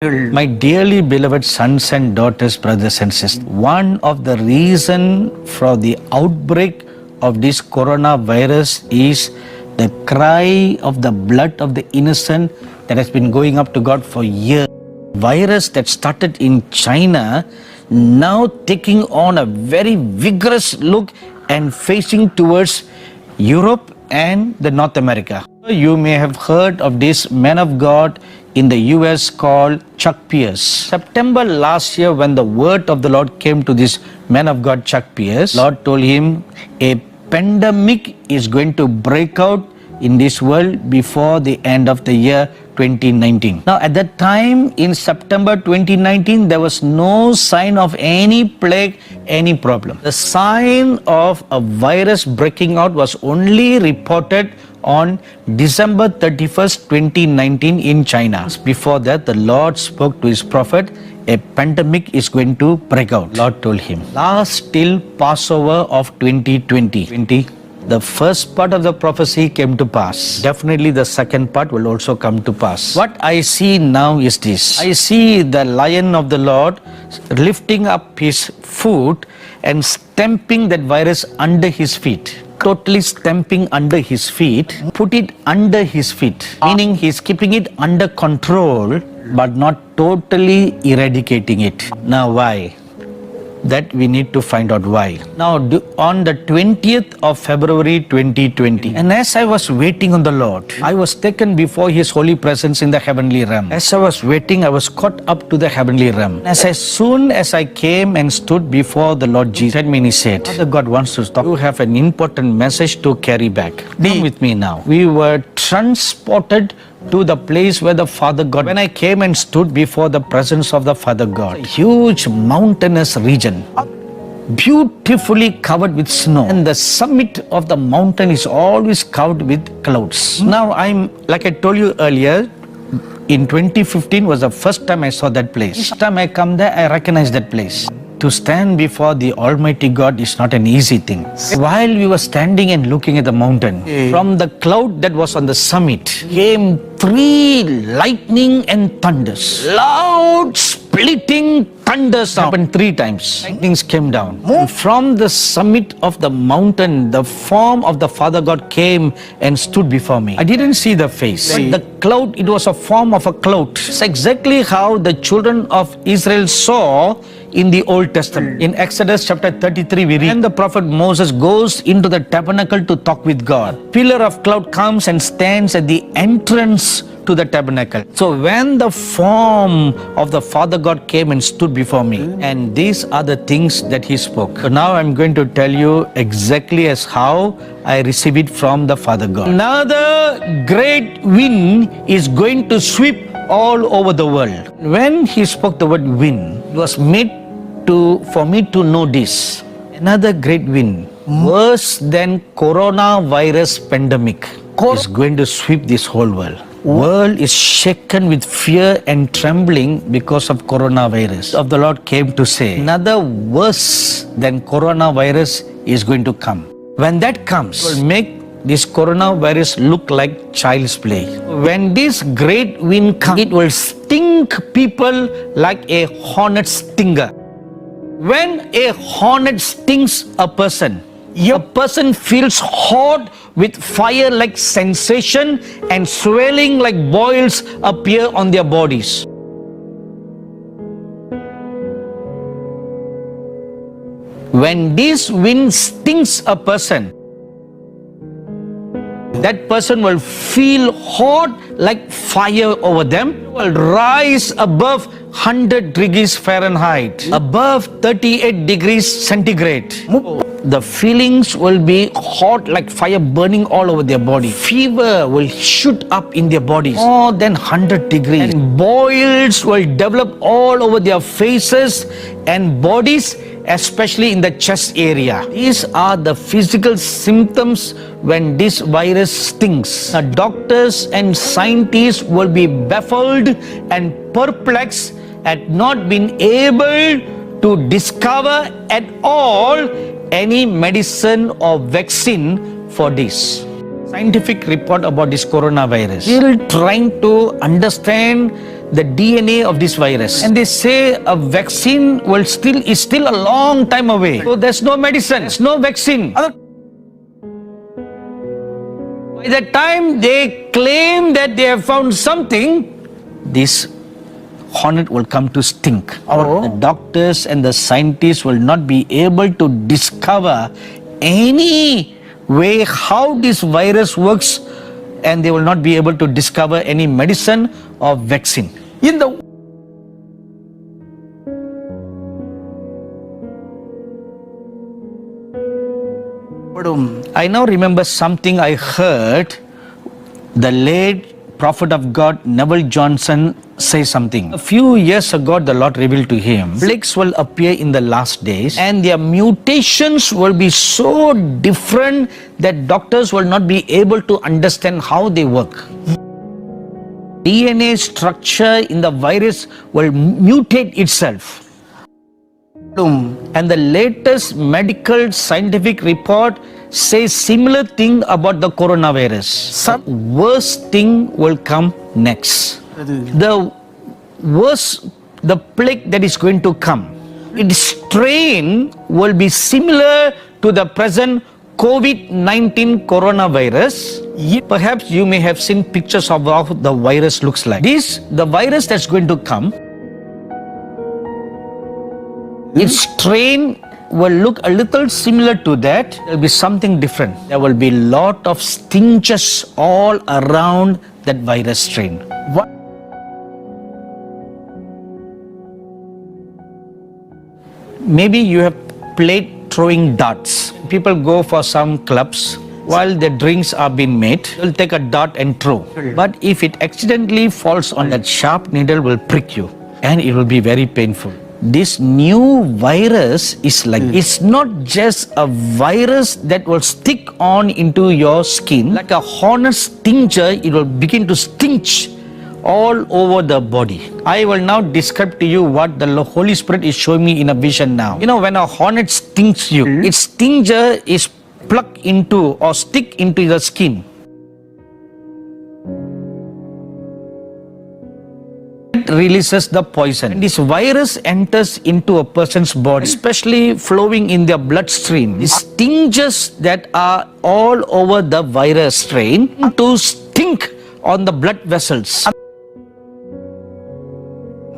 My dearly beloved sons and daughters, brothers and sisters, one of the reason for the outbreak of this coronavirus is the cry of the blood of the innocent that has been going up to God for years. Virus that started in China now taking on a very vigorous look and facing towards Europe and the North America. You may have heard of this man of God in the US called Chuck Pierce. September last year, when the word of the Lord came to this man of God, Chuck Pierce, Lord told him a pandemic is going to break out in this world before the end of the year 2019. Now, at that time in September 2019, there was no sign of any plague, any problem. The sign of a virus breaking out was only reported on December 31st, 2019 in China. Before that, the Lord spoke to his prophet, a pandemic is going to break out. Lord told him, last till Passover of 2020. The first part of the prophecy came to pass. Definitely the second part will also come to pass. What I see now is this. I see the lion of the Lord lifting up his foot and stamping that virus under his feet. Totally stamping under his feet, put it under his feet, meaning he's keeping it under control but not totally eradicating it. Now why? That we need to find out why. Now on the 20th of February 2020, and as I was waiting on the Lord, I was taken before his holy presence in the heavenly realm. As I was waiting, I was caught up to the heavenly realm. As soon as I came and stood before the Lord Jesus, he said, Father God wants to talk. You have an important message to carry back. Come with me now. We were transported to the place where the Father God, when I came and stood before the presence of the Father God, a huge mountainous region, beautifully covered with snow, and the summit of the mountain is always covered with clouds. Now like I told you earlier, in 2015 was the first time I saw that place. Each time I come there, I recognize that place. To stand before the Almighty God is not an easy thing. While we were standing and looking at the mountain, from the cloud that was on the summit came 3 lightning and thunders. Loud splitting thunders happened 3 times. Lightnings came down. And from the summit of the mountain, the form of the Father God came and stood before me. I didn't see the face. But the cloud, it was a form of a cloud. It's exactly how the children of Israel saw in the Old Testament. In Exodus chapter 33, we read, when the prophet Moses goes into the tabernacle to talk with God, a pillar of cloud comes and stands at the entrance to the tabernacle. So when the form of the Father God came and stood before me, and these are the things that he spoke. So now I'm going to tell you exactly as how I receive it from the Father God. Another great wind is going to sweep all over the world. When he spoke the word wind, it was made for me to know this. Another great wind, worse than coronavirus pandemic, is going to sweep this whole world. World is shaken with fear and trembling because of coronavirus. Of the Lord came to say, another worse than coronavirus is going to come. When that comes, it will make this coronavirus look like child's play. When this great wind comes, it will sting people like a hornet stinger. When a hornet stings a person, a person feels hot with fire-like sensation and swelling like boils appear on their bodies. When this wind stings a person, that person will feel hot like fire over them, will rise above 100 degrees Fahrenheit, above 38 degrees centigrade. The feelings will be hot like fire burning all over their body. Fever will shoot up in their bodies, more than 100 degrees. And boils will develop all over their faces and bodies, especially in the chest area. These are the physical symptoms when this virus stings. Now, doctors and scientists will be baffled and perplexed at not being able to discover at all any medicine or vaccine for this. Scientific report about this coronavirus. Still trying to understand the DNA of this virus. And they say a vaccine is still a long time away. So there's no medicine, there's no vaccine. By the time they claim that they have found something, this hornet will come to stink. The doctors and the scientists will not be able to discover any way how this virus works, and they will not be able to discover any medicine or vaccine. I now remember something I heard the late prophet of God Neville Johnson say something. A few years ago, the Lord revealed to him, plagues will appear in the last days and their mutations will be so different that doctors will not be able to understand how they work. DNA structure in the virus will mutate itself. And the latest medical scientific report says similar thing about the coronavirus. Some worst thing will come next. The plague that is going to come, its strain will be similar to the present COVID-19 coronavirus. Perhaps you may have seen pictures of how the virus looks like. The virus that's going to come, its strain will look a little similar to that. There will be something different. There will be a lot of stenches all around that virus strain. Maybe you have played throwing darts. People go for some clubs. While the drinks are being made, they'll take a dart and throw. But if it accidentally falls on that sharp needle, will prick you and it will be very painful. This new virus is like, it's not just a virus that will stick on into your skin. Like a hornet stinger, it will begin to stinch all over the body. I will now describe to you what the Holy Spirit is showing me in a vision now. You know, when a hornet stings you, its stinger is plugged into or stick into the skin. Releases the poison. And this virus enters into a person's body, especially flowing in their bloodstream. The stinges that are all over the virus strain to stink on the blood vessels.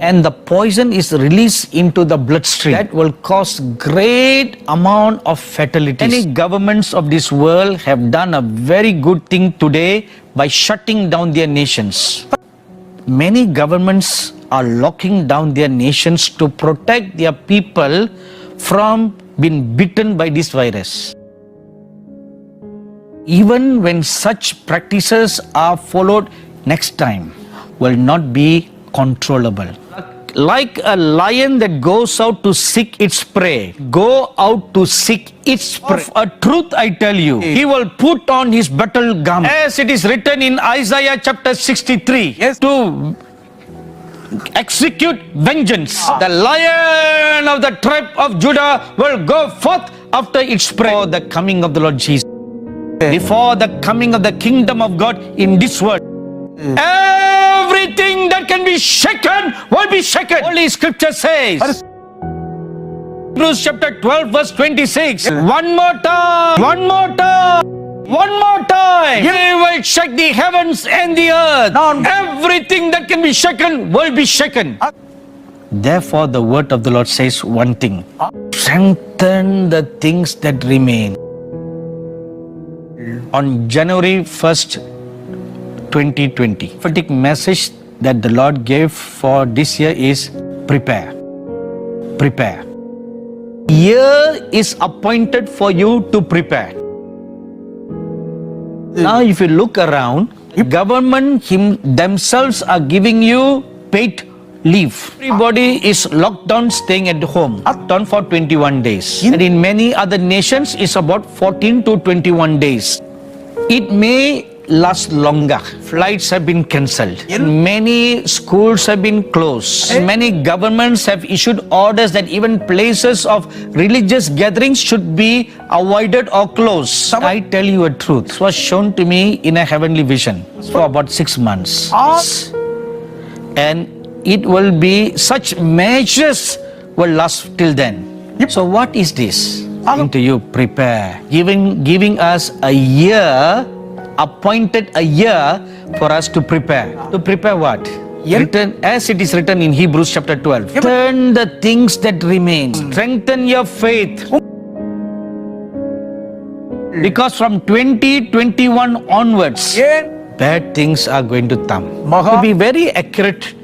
And the poison is released into the bloodstream. That will cause great amount of fatalities. Many governments of this world have done a very good thing today by shutting down their nations. Many governments are locking down their nations to protect their people from being bitten by this virus. Even when such practices are followed, next time will not be controllable. Like a lion that goes out to seek its prey, go out to seek its prey. Of a truth I tell you, he will put on his battle garment. As it is written in Isaiah chapter 63, to execute vengeance. The lion of the tribe of Judah will go forth after its prey. Before the coming of the Lord Jesus, before the coming of the kingdom of God in this world, everything that can be shaken will be shaken. Holy Scripture says, Hebrews chapter 12 verse 26, one more time, he will shake the heavens and the earth. Everything that can be shaken will be shaken. Therefore the word of the Lord says one thing: strengthen the things that remain. On January 1st, 2020, prophetic message that the Lord gave for this year is prepare. Prepare. Year is appointed for you to prepare. Now if you look around, government themselves are giving you paid leave. Everybody is locked down, staying at home, locked down for 21 days. And in many other nations, it's about 14 to 21 days. It may last longer. Flights have been cancelled. Many schools have been closed. Many governments have issued orders that even places of religious gatherings should be avoided or closed. I tell you a truth. It was shown to me in a heavenly vision for about 6 months. And it will be such measures will last till then. So what is this? To you prepare, giving us a year, appointed a year for us to prepare. To prepare what? Written, as it is written in Hebrews chapter 12. Turn the things that remain. Strengthen your faith. Because from 2021 onwards, bad things are going to come. To be very accurate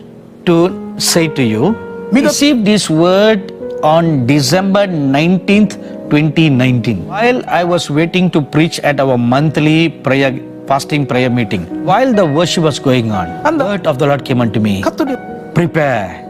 to say to you, receive this word on December 19th, 2019. While I was waiting to preach at our monthly fasting prayer meeting, while the worship was going on, the word of the Lord came unto me. Prepare.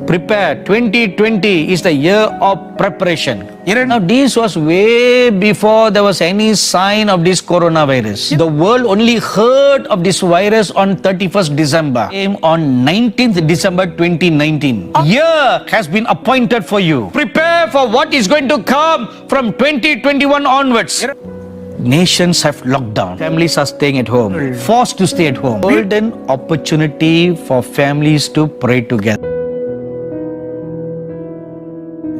Prepare. 2020 is the year of preparation. Now this was way before there was any sign of this coronavirus. The world only heard of this virus on 31st December. Came on 19th December 2019. Year has been appointed for you. Prepare for what is going to come from 2021 onwards. Nations have locked down. Families are staying at home, forced to stay at home. Golden opportunity for families to pray together.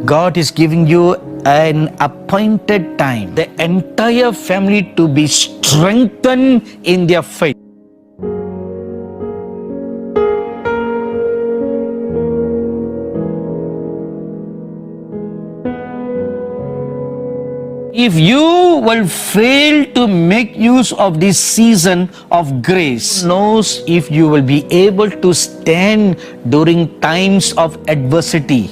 God is giving you an appointed time, the entire family to be strengthened in their faith. If you will fail to make use of this season of grace, knows if you will be able to stand during times of adversity.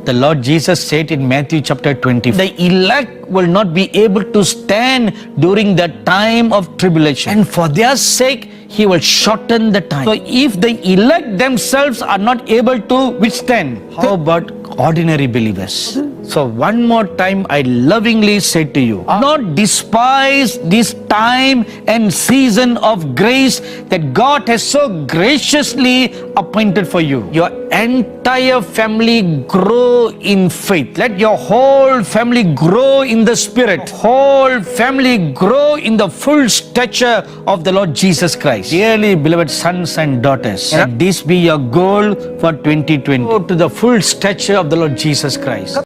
The Lord Jesus said in Matthew chapter 20, the elect will not be able to stand during the time of tribulation. And for their sake, He will shorten the time. So if the elect themselves are not able to withstand, how about ordinary believers? So one more time, I lovingly say to you, not despise this time and season of grace that God has so graciously appointed for you. Your entire family grow in faith. Let your whole family grow in the Spirit. Whole family grow in the full stature of the Lord Jesus Christ. Dearly beloved sons and daughters, let this be your goal for 2020. Go to the full stature of the Lord Jesus Christ.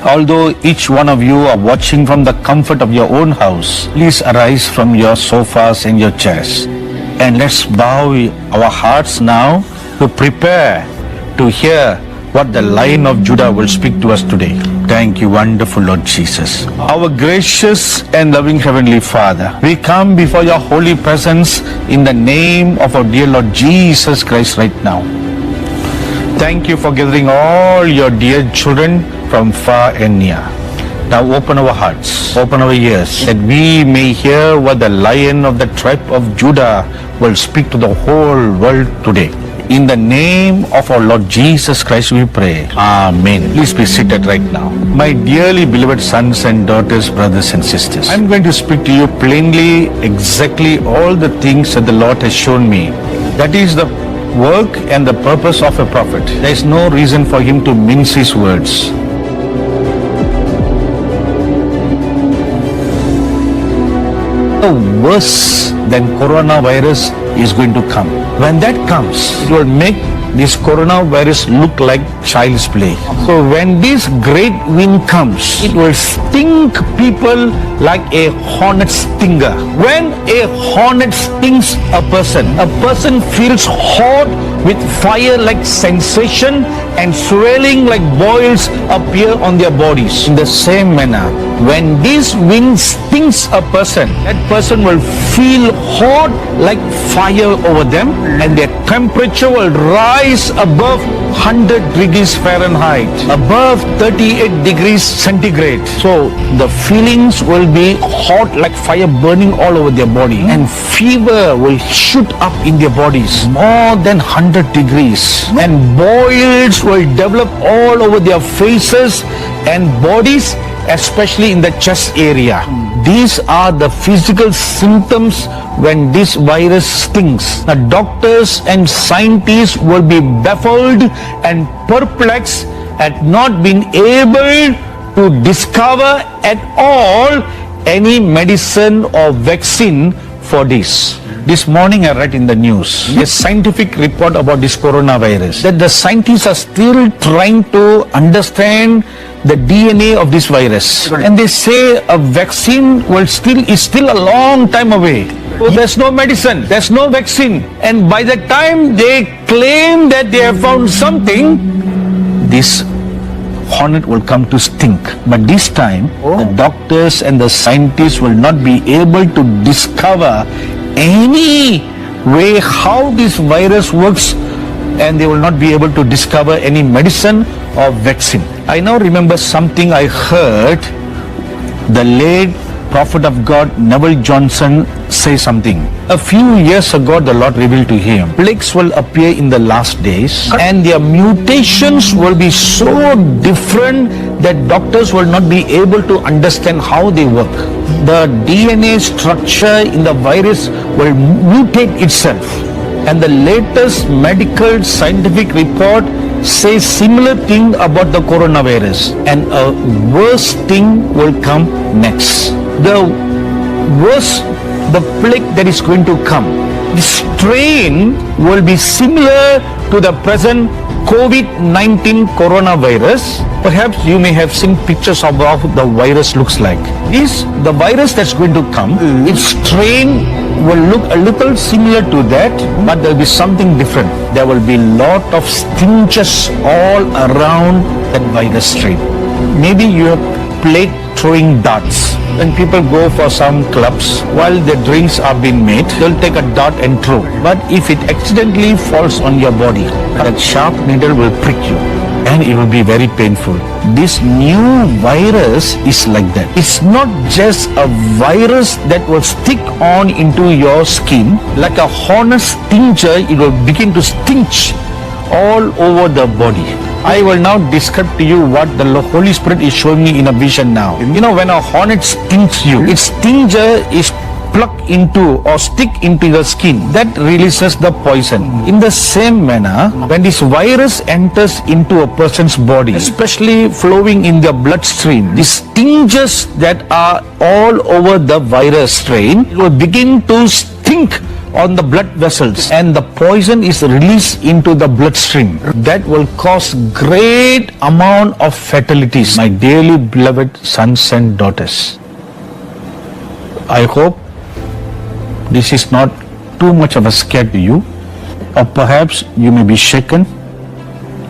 Although each one of you are watching from the comfort of your own house, please arise from your sofas and your chairs. And let's bow our hearts now to prepare to hear what the Lion of Judah will speak to us today. Thank you, wonderful Lord Jesus. Our gracious and loving Heavenly Father, we come before your holy presence in the name of our dear Lord Jesus Christ right now. Thank you for gathering all your dear children from far and near. Now open our hearts, open our ears, that we may hear what the Lion of the tribe of Judah will speak to the whole world today. In the name of our Lord Jesus Christ we pray. Amen. Please be seated right now. My dearly beloved sons and daughters, brothers and sisters, I'm going to speak to you plainly exactly all the things that the Lord has shown me. That is the work and the purpose of a prophet. There is no reason for him to mince his words. Worse than coronavirus is going to come. When that comes, it will make this coronavirus look like child's play. So when this great wind comes, it will sting people like a hornet stinger. When a hornet stings a person feels hot with fire-like sensation and swelling like boils appear on their bodies. In the same manner, when this wind stings a person, that person will feel hot like fire over them, and their temperature will rise above 100 degrees Fahrenheit, above 38 degrees centigrade. So the feelings will be hot like fire burning all over their body, and fever will shoot up in their bodies more than 100 degrees, and boils will develop all over their faces and bodies, especially in the chest area. These are the physical symptoms when this virus stings. The doctors and scientists will be baffled and perplexed at not being able to discover at all any medicine or vaccine for this. This morning I read in the news a scientific report about this coronavirus that the scientists are still trying to understand the DNA of this virus. And they say a vaccine is still a long time away. There's no medicine, there's no vaccine. And by the time they claim that they have found something, this hornet will come to stink. But this time, the doctors and the scientists will not be able to discover any way how this virus works, and they will not be able to discover any medicine or vaccine. I now remember something I heard the late prophet of God Neville Johnson say something. A few years ago, the Lord revealed to him, plagues will appear in the last days and their mutations will be so different that doctors will not be able to understand how they work. The DNA structure in the virus will mutate itself. And the latest medical scientific report says similar thing about the coronavirus, and a worse thing will come next. The worse the plague that is going to come. The strain will be similar to the present COVID-19 coronavirus. Perhaps you may have seen pictures of how the virus looks like. The virus that's going to come, its strain will look a little similar to that, but there will be something different. There will be lot of stenches all around that virus strain. Maybe you have played throwing darts. When people go for some clubs, while the drinks are being made, they'll take a dart and throw. But if it accidentally falls on your body, that sharp needle will prick you and it will be very painful. This new virus is like that. It's not just a virus that will stick on into your skin. Like a hornet stinger, it will begin to stench all over the body. I will now describe to you what the Holy Spirit is showing me in a vision now. You know, when a hornet stings you, its stinger is plucked into or stick into your skin. That releases the poison. In the same manner, when this virus enters into a person's body, especially flowing in the bloodstream, the stingers that are all over the virus strain will begin to stink on the blood vessels, and the poison is released into the bloodstream. That will cause great amount of fatalities. My dearly beloved sons and daughters, I hope this is not too much of a scare to you, or perhaps you may be shaken.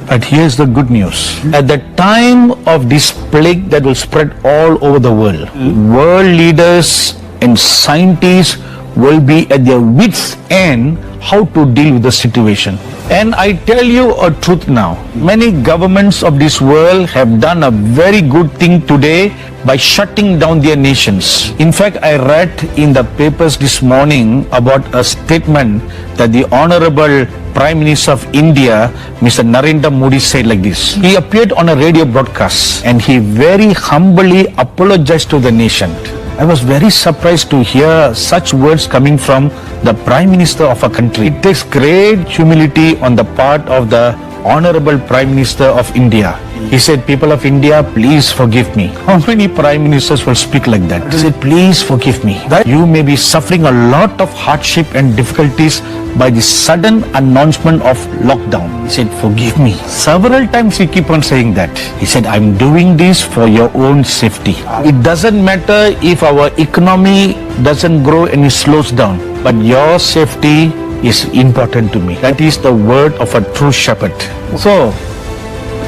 But here's the good news. At the time of this plague that will spread all over the world, world leaders and scientists will be at their wits' end how to deal with the situation. And I tell you a truth now, many governments of this world have done a very good thing today by shutting down their nations. In fact, I read in the papers this morning about a statement that the Honorable Prime Minister of India, Mr. Narendra Modi, said like this. He appeared on a radio broadcast and he very humbly apologized to the nation. I was very surprised to hear such words coming from the Prime Minister of a country. It takes great humility on the part of the Honorable Prime Minister of India. He said, people of India, please forgive me. How many Prime Ministers will speak like that? He said, please forgive me. You may be suffering a lot of hardship and difficulties by the sudden announcement of lockdown. He said, forgive me. Several times he keep on saying that. He said, I'm doing this for your own safety. It doesn't matter if our economy doesn't grow and it slows down, but your safety is important to me. That is the word of a true shepherd. So,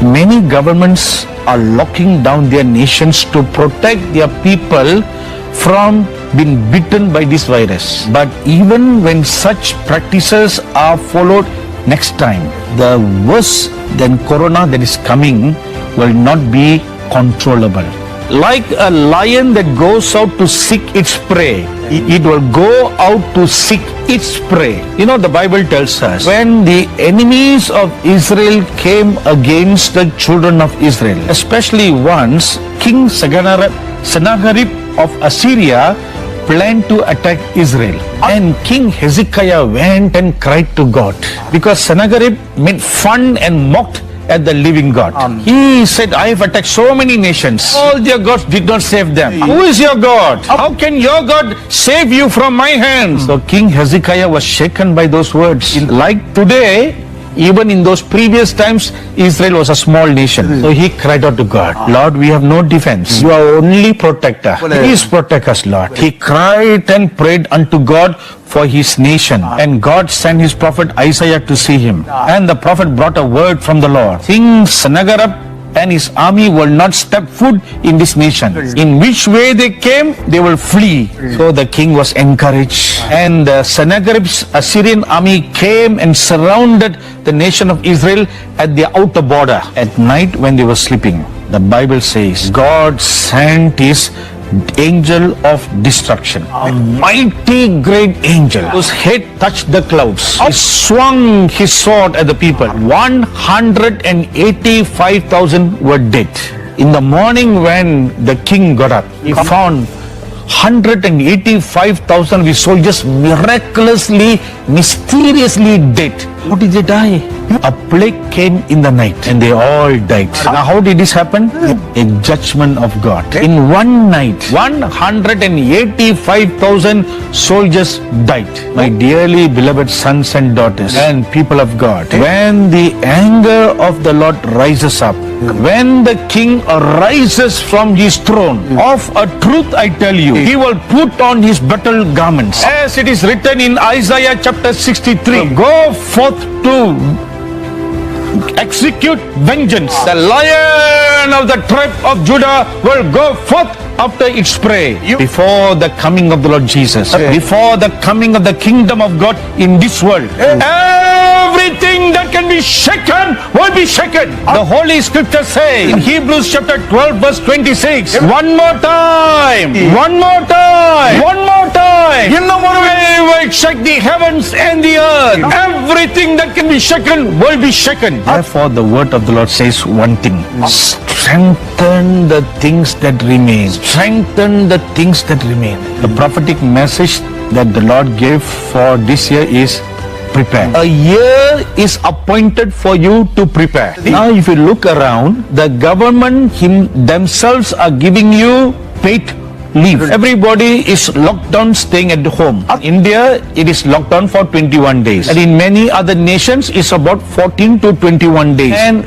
many governments are locking down their nations to protect their people from being bitten by this virus. But even when such practices are followed next time, the worse than corona that is coming will not be controllable. Like a lion that goes out to seek its prey, it will go out to seek its prey. You know, the Bible tells us, when the enemies of Israel came against the children of Israel, especially once King Sennacherib of Assyria planned to attack Israel, and King Hezekiah went and cried to God because Sennacherib made fun and mocked at the living God. He said, I have attacked so many nations. All their gods did not save them. Who is your God? How can your God save you from my hands? So King Hezekiah was shaken by those words. Like today, even in those previous times, Israel was a small nation. So he cried out to God, Lord, we have no defense. You are only protector. Please protect us, Lord. He cried and prayed unto God for his nation. And God sent his prophet Isaiah to see him. And the prophet brought a word from the Lord. King Sennacherib and his army will not step foot in this nation. In which way they came, they will flee. So the king was encouraged. And Sennacherib's Assyrian army came and surrounded the nation of Israel at the outer border. At night when they were sleeping, the Bible says, God sent his angel of destruction, a mighty great angel whose head touched the clouds. He swung his sword at the people. 185,000 were dead. In the morning when the king got up, he found 185,000 of his soldiers miraculously, mysteriously dead. How did they die? A plague came in the night and they all died. Now how did this happen? A judgment of God. In one night, 185,000 soldiers died. My dearly beloved sons and daughters and people of God, when the anger of the Lord rises up, when the king arises from his throne, of a truth I tell you, he will put on his battle garments. As it is written in Isaiah chapter 63, go forth to execute vengeance. The Lion of the tribe of Judah will go forth after its prey. Before the coming of the Lord Jesus, before the coming of the kingdom of God in this world, everything that can be shaken will be shaken. The Holy Scripture says in Hebrews chapter 12 verse 26, one more time, one more time, one more time, I will shake the heavens and the earth. Everything that can be shaken will be shaken. Therefore the word of the Lord says one thing: strengthen the things that remain. Strengthen the things that remain. The prophetic message that the Lord gave for this year is prepare. A year is appointed for you to prepare. Now if you look around, the government themselves are giving you paid leave. Everybody is locked down, staying at home. In India, it is locked down for 21 days. And in many other nations, it's about 14 to 21 days. And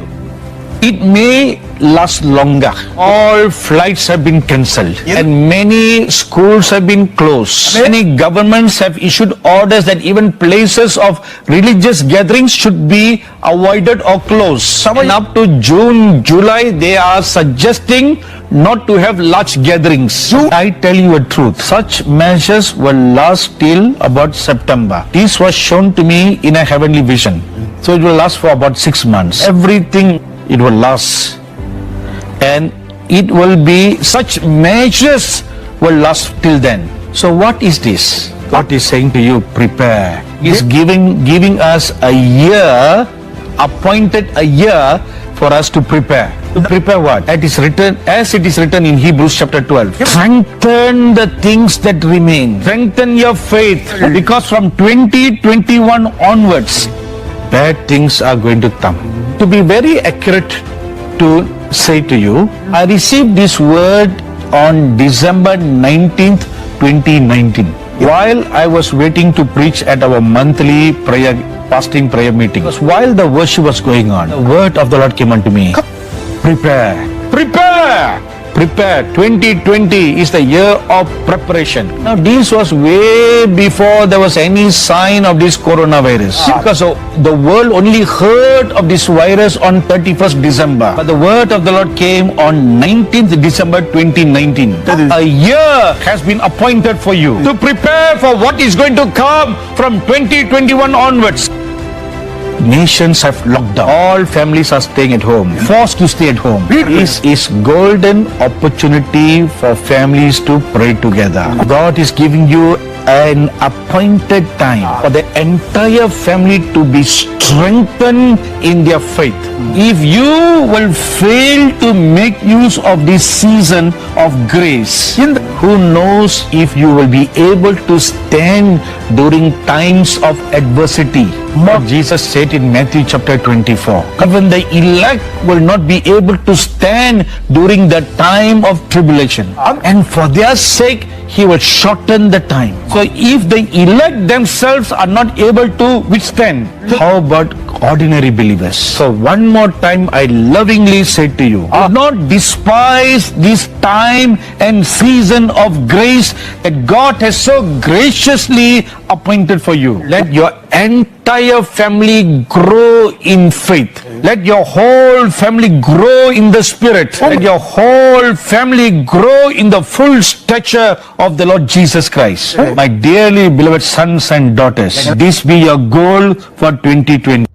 it may last longer. All flights have been cancelled and many schools have been closed. Many governments have issued orders that even places of religious gatherings should be avoided or closed. And up to June, July, they are suggesting not to have large gatherings. I tell you a truth, such measures will last till about September. This was shown to me in a heavenly vision. So it will last for about 6 months. Everything, it will last. And it will be, such measures will last till then. So what is this? God is saying to you, prepare. He's giving us a year, appointed a year for us to prepare. To prepare what? As it is written in Hebrews chapter 12. Strengthen the things that remain. Strengthen your faith. Because from 2021 onwards, bad things are going to come. To be very accurate, to say to you, I received this word on December 19th, 2019. While I was waiting to preach at our monthly fasting prayer meeting. While the worship was going on, the word of the Lord came unto me. Prepare, prepare, prepare. 2020 is the year of preparation. Now this was way before there was any sign of this coronavirus. Because the world only heard of this virus on 31st December. But the word of the Lord came on 19th December 2019. A year has been appointed for you to prepare for what is going to come from 2021 onwards. Nations have locked down. All families are staying at home, forced to stay at home. This is golden opportunity for families to pray together. God is giving you an appointed time for the entire family to be strengthened in their faith. If you will fail to make use of this season of grace, who knows if you will be able to stand during times of adversity. What Jesus said in Matthew chapter 24. Even the elect will not be able to stand during the time of tribulation. And for their sake, He will shorten the time. So if the elect themselves are not able to withstand, how about ordinary believers? So one more time, I lovingly say to you, do not despise this time and season of grace that God has so graciously appointed for you. Let your entire family grow in faith. Let your whole family grow in the Spirit. Let your whole family grow in the full stature of the Lord Jesus Christ. My dearly beloved sons and daughters, this be your goal for 2020.